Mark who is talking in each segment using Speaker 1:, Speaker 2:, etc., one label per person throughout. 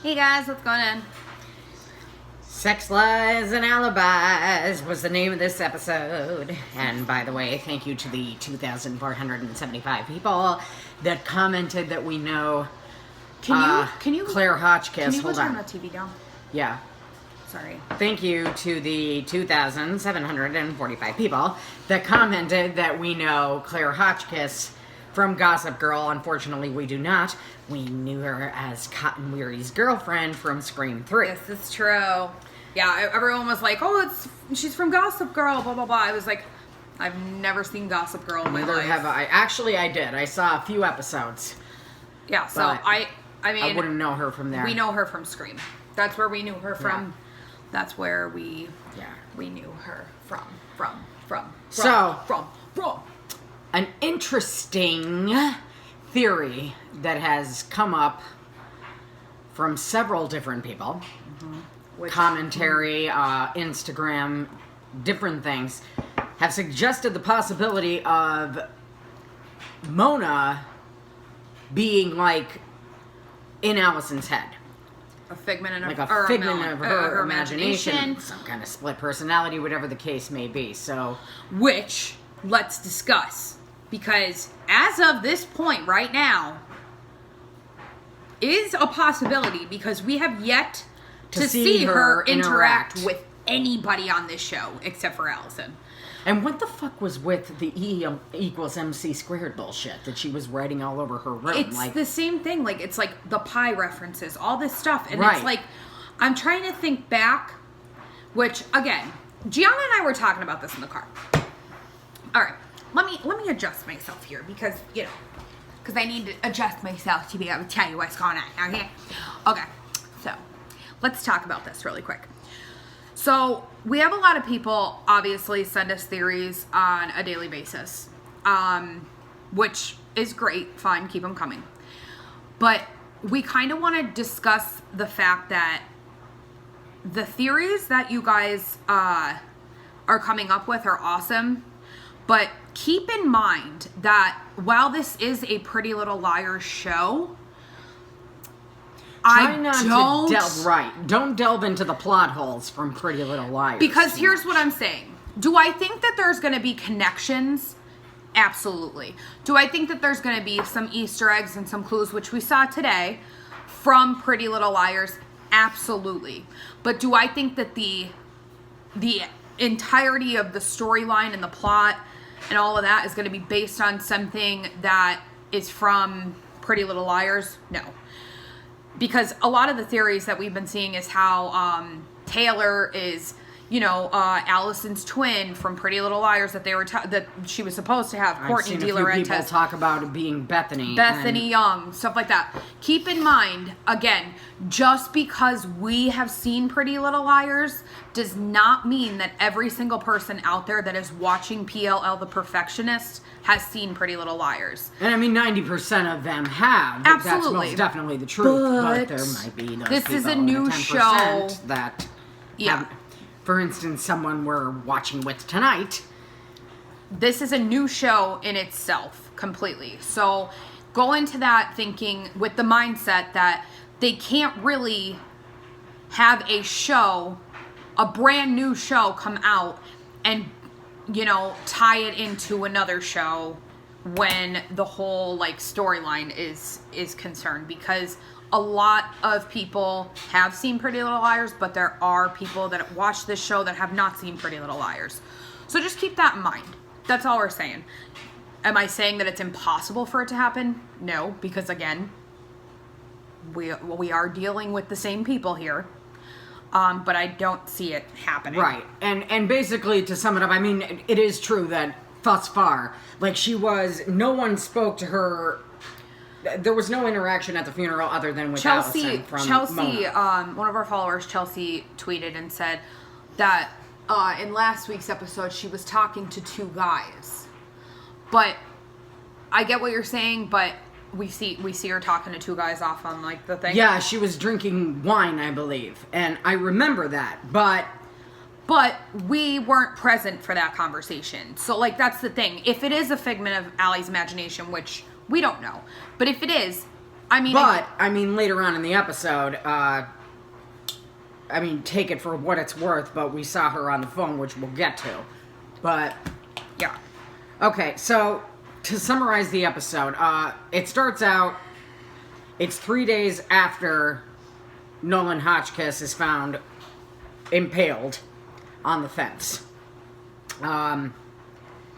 Speaker 1: Hey guys, what's going on?
Speaker 2: Sex, Lies and Alibis was the name of this episode. And by the way, thank you to the 2,475 people that commented that we know
Speaker 1: Can you
Speaker 2: Claire Hotchkiss.
Speaker 1: Can you
Speaker 2: Hold
Speaker 1: turn
Speaker 2: on.
Speaker 1: the TV down?
Speaker 2: Yeah.
Speaker 1: Sorry.
Speaker 2: Thank you to the 2,745 people that commented that we know Claire Hotchkiss from Gossip Girl. Unfortunately, we do not. We knew her as Cotton Weary's girlfriend from Scream 3.
Speaker 1: This is true. Yeah, everyone was like, "Oh, she's from Gossip Girl." Blah blah blah. I was like, I've never seen Gossip Girl in my
Speaker 2: Neither
Speaker 1: life.
Speaker 2: have I. Actually, I did. I saw a few episodes.
Speaker 1: Yeah. So
Speaker 2: But
Speaker 1: I mean,
Speaker 2: I wouldn't know her from there.
Speaker 1: we know her from Scream. That's where we knew her from.
Speaker 2: Yeah.
Speaker 1: That's where we
Speaker 2: Yeah.
Speaker 1: knew her from.
Speaker 2: So-
Speaker 1: from.
Speaker 2: An interesting theory that has come up from several different people. Commentary, Instagram, different things, have suggested the possibility of Mona being like in Allison's head.
Speaker 1: A figment
Speaker 2: Like a figment of her imagination, some kind of split personality, whatever the case may be. So,
Speaker 1: Which, let's discuss. Because as of this point right now, is a possibility because we have yet to see her interact with anybody on this show except for Allison.
Speaker 2: and what the fuck was with the E equals MC squared bullshit that she was writing all over her room?
Speaker 1: It's
Speaker 2: like,
Speaker 1: the same thing. Like, it's like the pie references, all this stuff. And
Speaker 2: Right.
Speaker 1: it's like, I'm trying to think back, which, again, Gianna and I were talking about this in the car. All right. Let me adjust myself here because, because I need to adjust myself to be able to tell you what's going on, okay? Okay, so let's talk about this really quick. So we have a lot of people obviously send us theories on a daily basis, which is great, fine, keep them coming. But we kind of want to discuss the fact that the theories that you guys are coming up with are awesome, but keep in mind that while this is a Pretty Little Liars show,
Speaker 2: Don't delve into the plot holes from Pretty Little Liars.
Speaker 1: Because here's what I'm saying. Do I think that there's going to be connections? Absolutely. Do I think that there's going to be some Easter eggs and some clues, which we saw today, from Pretty Little Liars? Absolutely. But do I think that the entirety of the storyline and the plot and all of that is going to be based on something that is from Pretty Little Liars? No. Because a lot of the theories that we've been seeing is how Taylor is, Allison's twin from Pretty Little Liars that they were that she was supposed to have. Courtney
Speaker 2: I've seen a few people
Speaker 1: DeLaurentis
Speaker 2: talk about it being Bethany
Speaker 1: Young, stuff like that. Keep in mind, again, just because we have seen Pretty Little Liars does not mean that every single person out there that is watching PLL The Perfectionist has seen Pretty Little Liars.
Speaker 2: And I mean, 90% of them have.
Speaker 1: Absolutely.
Speaker 2: That's most definitely the truth. But there might be those
Speaker 1: this is a
Speaker 2: people in the
Speaker 1: new
Speaker 2: 10%
Speaker 1: show
Speaker 2: that
Speaker 1: Yeah.
Speaker 2: for instance, someone we're watching with tonight.
Speaker 1: This is a new show in itself, completely. So go into that thinking with the mindset that they can't really have a brand new show come out and, tie it into another show when the whole storyline is concerned, because a lot of people have seen Pretty Little Liars, but there are people that watch this show that have not seen Pretty Little Liars. So just keep that in mind. That's all we're saying. Am I saying that it's impossible for it to happen? No, because again, we are dealing with the same people here. But I don't see it happening.
Speaker 2: Right. And basically, to sum it up, I mean, it is true that thus far, no one spoke to her. There was no interaction at the funeral other than with Allison from Mona.
Speaker 1: One of our followers, Chelsea, tweeted and said that in last week's episode, she was talking to two guys. But I get what you're saying, but we see her talking to two guys off on the thing.
Speaker 2: Yeah, she was drinking wine, I believe. And I remember that, but
Speaker 1: we weren't present for that conversation. So that's the thing. If it is a figment of Allie's imagination, which we don't know, but if it is, I mean,
Speaker 2: but later on in the episode, take it for what it's worth, but we saw her on the phone, which we'll get to. But,
Speaker 1: yeah.
Speaker 2: Okay, so, to summarize the episode, it starts out, it's 3 days after Nolan Hotchkiss is found impaled on the fence.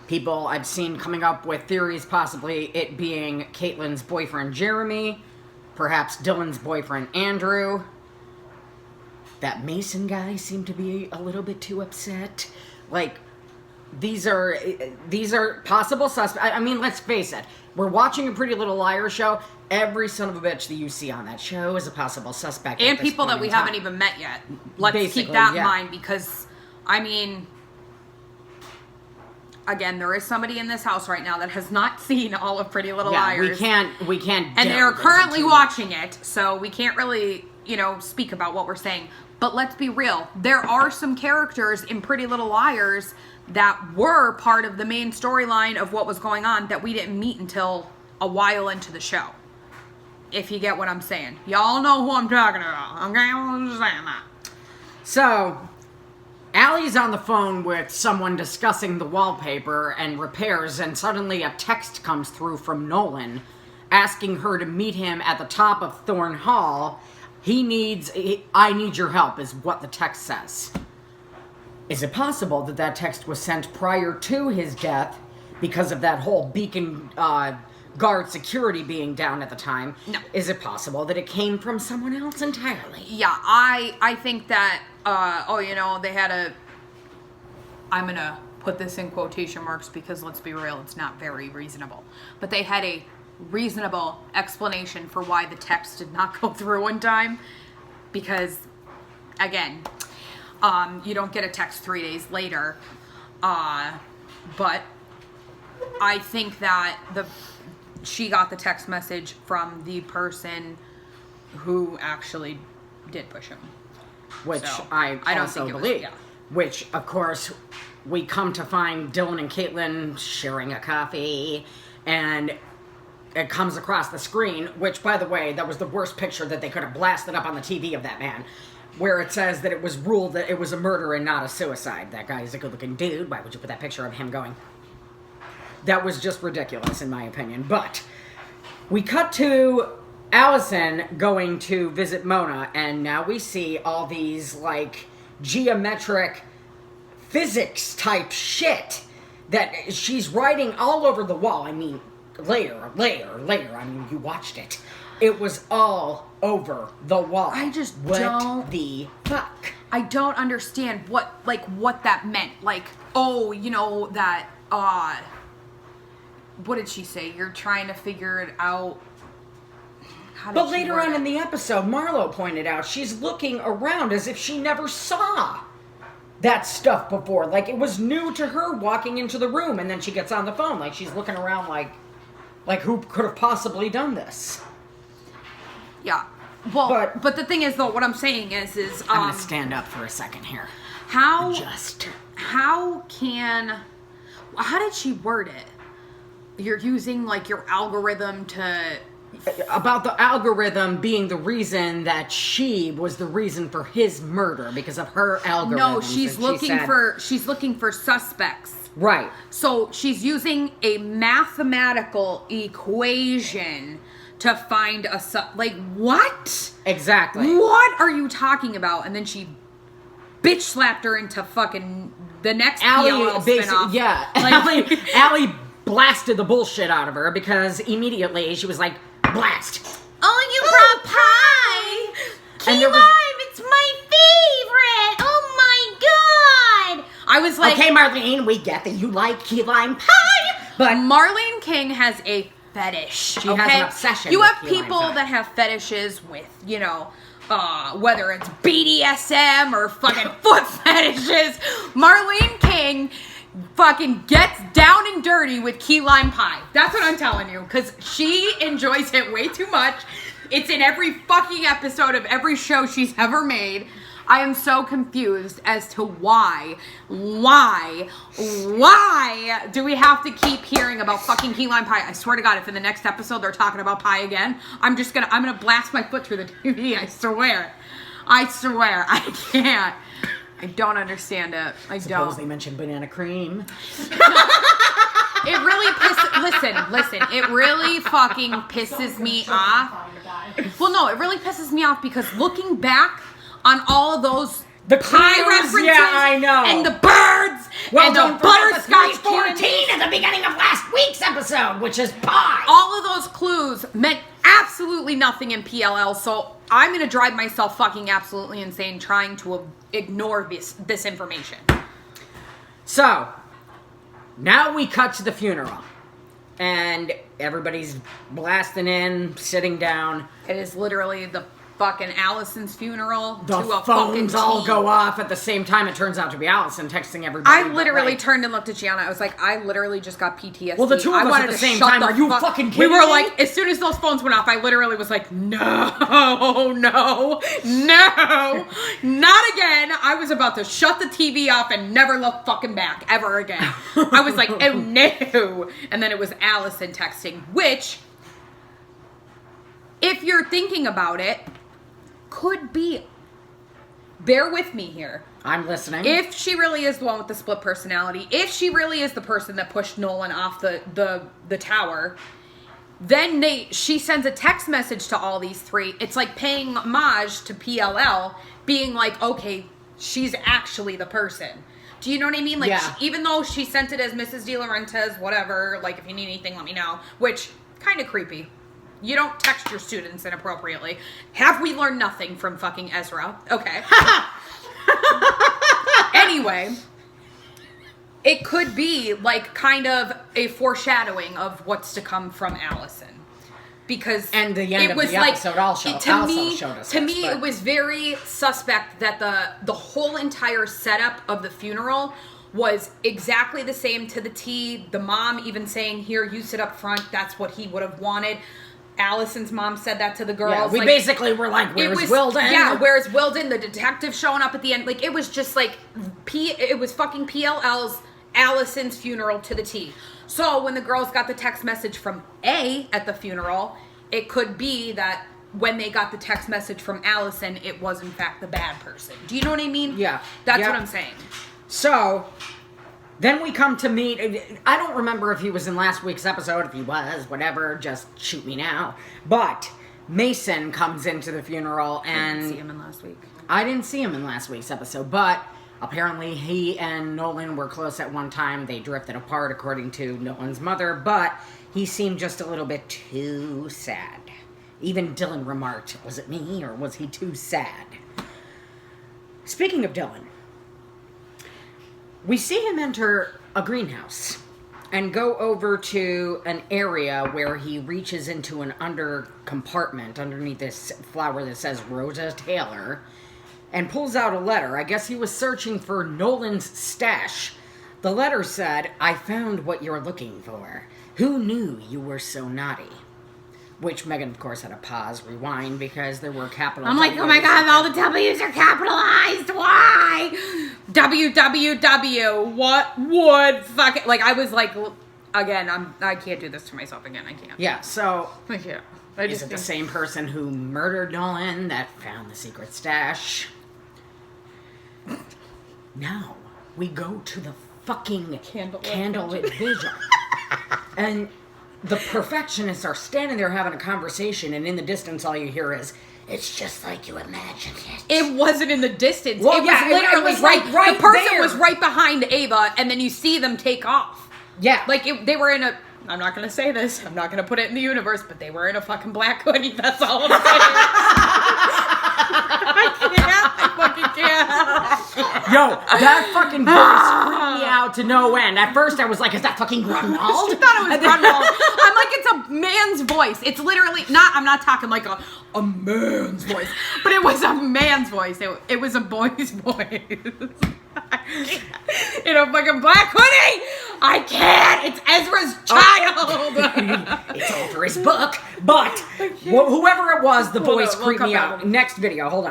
Speaker 2: People I've seen coming up with theories, possibly it being Caitlin's boyfriend Jeremy, perhaps Dylan's boyfriend Andrew. That Mason guy seemed to be a little bit too upset. Like, these are possible suspects. I mean, let's face it. We're watching a Pretty Little Liars show. Every son of a bitch that you see on that show is a possible suspect.
Speaker 1: And people that we haven't even met yet. Let's keep that in mind because, I mean, again, there is somebody in this house right now that has not seen all of Pretty Little Liars.
Speaker 2: We can't.
Speaker 1: And they are currently watching it, so we can't really, speak about what we're saying. But let's be real. There are some characters in Pretty Little Liars that were part of the main storyline of what was going on that we didn't meet until a while into the show. If you get what I'm saying. Y'all know who I'm talking about. Okay? I'm just saying that.
Speaker 2: So, Allie's on the phone with someone discussing the wallpaper and repairs, and suddenly a text comes through from Nolan asking her to meet him at the top of Thorn Hall. I need your help, is what the text says. Is it possible that that text was sent prior to his death because of that whole beacon guard security being down at the time?
Speaker 1: No.
Speaker 2: Is it possible that it came from someone else entirely?
Speaker 1: Yeah, I think that, they had a... I'm going to put this in quotation marks because, let's be real, it's not very reasonable. But they had a reasonable explanation for why the text did not go through in time. Because, again, you don't get a text 3 days later. But I think that she got the text message from the person who actually did push him.
Speaker 2: Which
Speaker 1: so,
Speaker 2: I
Speaker 1: don't
Speaker 2: also
Speaker 1: think
Speaker 2: believe.
Speaker 1: yeah.
Speaker 2: Which, of course, we come to find Dylan and Caitlin sharing a coffee, and it comes across the screen, which, by the way, that was the worst picture that they could have blasted up on the TV of that man, where it says that it was ruled that it was a murder and not a suicide. That guy is a good-looking dude. Why would you put that picture of him going? That was just ridiculous, in my opinion. But we cut to Allison going to visit Mona, and now we see all these, geometric physics type shit that she's writing all over the wall. I mean, layer. I mean, you watched it. It was all over the wall.
Speaker 1: I just
Speaker 2: what the fuck?
Speaker 1: I don't understand what that meant. What did she say? You're trying to figure it out.
Speaker 2: But later on in the episode, Marlo pointed out she's looking around as if she never saw that stuff before. Like, it was new to her walking into the room, and then she gets on the phone. Like, she's looking around like who could have possibly done this?
Speaker 1: Yeah. Well, but the thing is, though, what I'm saying is
Speaker 2: I'm going to stand up for a second here.
Speaker 1: How did she word it? You're using, your algorithm to...
Speaker 2: About the algorithm being the reason that she was the reason for his murder because of her algorithm.
Speaker 1: No, she's looking for suspects.
Speaker 2: Right.
Speaker 1: So she's using a mathematical equation to find what?
Speaker 2: Exactly.
Speaker 1: What are you talking about? And then she bitch slapped her into fucking the next PLL spinoff.
Speaker 2: Yeah. Allie blasted the bullshit out of her because immediately she was like, blast.
Speaker 1: Oh, you brought pie! Key lime, it's my favorite! Oh my god! I was like...
Speaker 2: Okay, Marlene, we get that you like key lime pie, but...
Speaker 1: Marlene King has a fetish,
Speaker 2: She has an obsession
Speaker 1: You
Speaker 2: with
Speaker 1: have
Speaker 2: key lime
Speaker 1: people
Speaker 2: pie.
Speaker 1: that have fetishes with, whether it's BDSM or fucking foot fetishes. Marlene King fucking gets down and dirty with key lime pie. That's what I'm telling you. Because she enjoys it way too much. It's in every fucking episode of every show she's ever made. I am so confused as to why do we have to keep hearing about fucking key lime pie? I swear to God, if in the next episode they're talking about pie again, I'm gonna blast my foot through the TV. I swear, I can't. I don't understand it.
Speaker 2: Suppose they mentioned banana cream.
Speaker 1: It really listen, it really fucking pisses me off. Well, no, it really pisses me off because looking back on all of those
Speaker 2: the
Speaker 1: pie references,
Speaker 2: yeah, I know,
Speaker 1: and the birds,
Speaker 2: well,
Speaker 1: and the butterscotch
Speaker 2: 14 at the beginning of last week's episode, which is pie.
Speaker 1: All of those clues meant absolutely nothing in PLL, so I'm gonna drive myself fucking absolutely insane trying to ignore this information.
Speaker 2: So, now we cut to the funeral. And everybody's blasting in, sitting down.
Speaker 1: It is literally the fucking Allison's funeral.
Speaker 2: The
Speaker 1: to a
Speaker 2: phones
Speaker 1: fucking
Speaker 2: all
Speaker 1: T.
Speaker 2: go off at the same time. It turns out to be Allison texting everybody.
Speaker 1: I literally turned and looked at Gianna. I was like, I literally just got PTSD.
Speaker 2: Well, the two of us at the same time. Are you fucking kidding me?
Speaker 1: We were like, as soon as those phones went off, I literally was like, no, not again. I was about to shut the TV off and never look fucking back ever again. I was like, oh no. And then it was Allison texting, which, if you're thinking about it, could be. Bear with me here.
Speaker 2: I'm listening.
Speaker 1: If she really is the one with the split personality, if she really is the person that pushed Nolan off the tower, then she sends a text message to all these three. It's like paying homage to PLL, being like, okay, she's actually the person. Do you know what I mean? Like,
Speaker 2: yeah.
Speaker 1: Even though she sent it as Mrs. De Laurentiis, whatever, like, if you need anything, let me know. Which, kind of creepy. You don't text your students inappropriately. Have we learned nothing from fucking Ezra? Okay. Anyway, it could be like kind of a foreshadowing of what's to come from Allison. Because
Speaker 2: and the end of the episode also showed us.
Speaker 1: To me, it was very suspect that the whole entire setup of the funeral was exactly the same to the T. The mom even saying, here, you sit up front. That's what he would have wanted. Allison's mom said that to the girls.
Speaker 2: Yeah, we basically were like, where's Wilden?
Speaker 1: Yeah, where's Wilden? The detective showing up at the end. Like, it was just like, it was fucking PLL's Allison's funeral to the T. So when the girls got the text message from A at the funeral, it could be that when they got the text message from Allison, it was in fact the bad person. Do you know what I mean?
Speaker 2: Yeah.
Speaker 1: That's what I'm saying.
Speaker 2: So, then we come to meet, I don't remember if he was in last week's episode, if he was, whatever, just shoot me now. But Mason comes into the funeral and...
Speaker 1: I didn't see him in last week.
Speaker 2: I didn't see him in last week's episode, but apparently he and Nolan were close at one time. They drifted apart according to Nolan's mother, but he seemed just a little bit too sad. Even Dylan remarked, was it me or was he too sad? Speaking of Dylan, we see him enter a greenhouse and go over to an area where he reaches into an under compartment underneath this flower that says Rosa Taylor and pulls out a letter. I guess he was searching for Nolan's stash. The letter said, I found what you're looking for. Who knew you were so naughty? Which Megan, of course, had to pause, rewind, because there were capital
Speaker 1: I'm like, oh my God, all the W's are capitalized. Why? WWW. What would fucking... Like, I was like, again, I can't do this to myself again. I can't.
Speaker 2: Yeah, so...
Speaker 1: I can't.
Speaker 2: Is it the same person who murdered Nolan that found the secret stash? Now, we go to the fucking candlelit vigil. And... the perfectionists are standing there having a conversation, and in the distance, all you hear is, it's just like you imagined it.
Speaker 1: It wasn't in the distance.
Speaker 2: Well,
Speaker 1: it was literally
Speaker 2: it was right
Speaker 1: the person
Speaker 2: there.
Speaker 1: was right behind Ava, and then you see them take off.
Speaker 2: Yeah.
Speaker 1: Like, they were in a... I'm not going to say this. I'm not going to put it in the universe, but they were in a fucking black hoodie. That's all I'm saying. I fucking can't.
Speaker 2: Yo, that fucking voice freaked me out to no end. At first, I was like, is that fucking Grunwald?
Speaker 1: I thought it was Grunwald. I'm like, it's a man's voice. It's literally not... I'm not talking like a man's voice, but it was a man's voice. It was a boy's voice. In a fucking black hoodie! I can't! It's Ezra's child!
Speaker 2: It's all for his book, but whoever it was, the voice creeped me out. Next video, hold on.